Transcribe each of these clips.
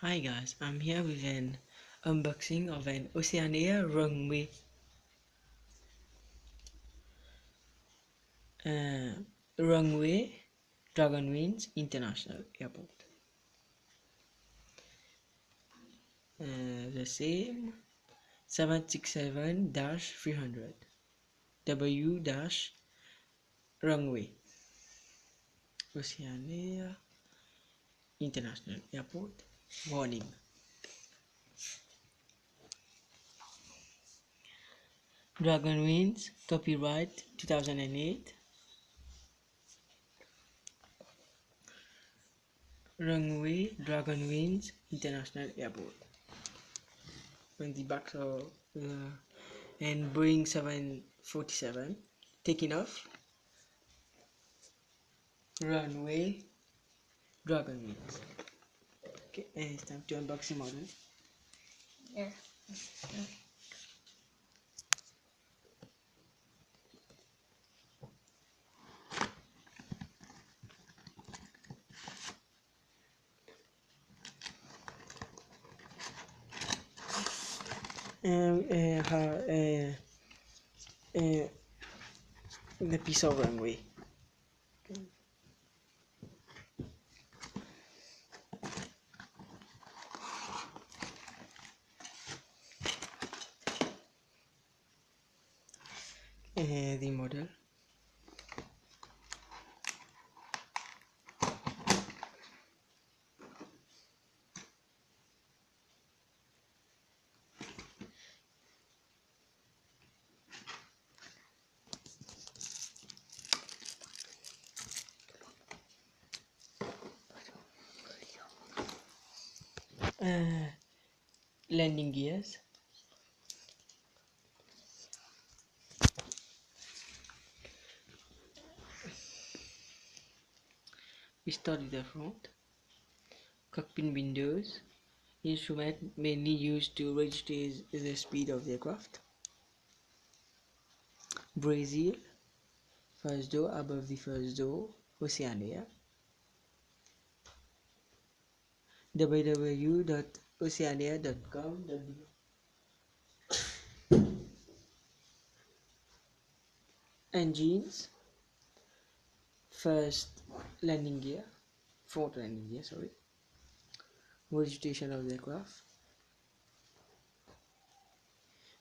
Hi guys, I'm here with an unboxing of an Oceania runway Dragonwings International Airport. The same 767-300 W-runway Oceania International Airport. Warning. Dragonwings, copyright 2008. Runway Dragonwings International Airport. On the back of and Boeing 747 taking off. Runway Dragonwings. Okay, and it's time to unbox the model. Yeah. The piece of runway. The model. Landing gears. We start at the front. Cockpit windows. Instrument mainly used to register the speed of the aircraft. Brazil. First door above the first door. Oceania. www.oceania.com. Engines. First landing gear. Front landing gear, sorry. Registration of the aircraft.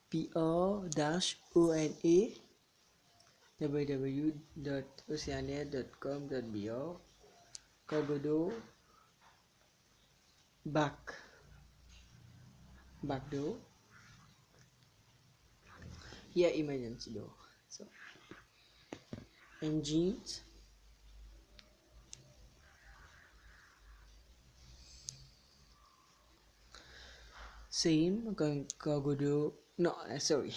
PR-ONA www.oceania.com.br. Cargo door. Back door. Here emergency door. So engines. Same cargo door. No, sorry.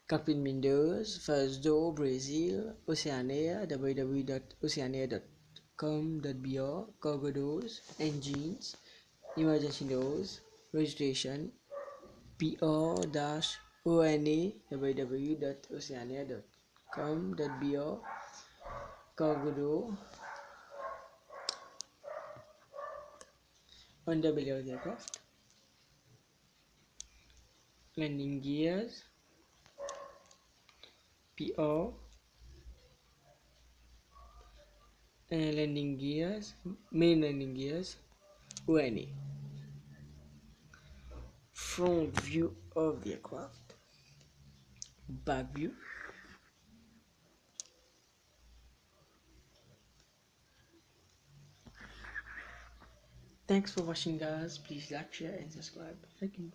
Cockpit windows. First door Brazil. Oceania www.oceania.com.br. Cargo doors. Engines. Emergency doors. Registration. PR-ONA www.oceania.com.br. Cargo door. Underbelly of the aircraft. Landing gears. PR. Landing gears. Main landing gears. ONA. Front view of the aircraft. Back view. Thanks for watching guys. Please like, share and subscribe. Thank you.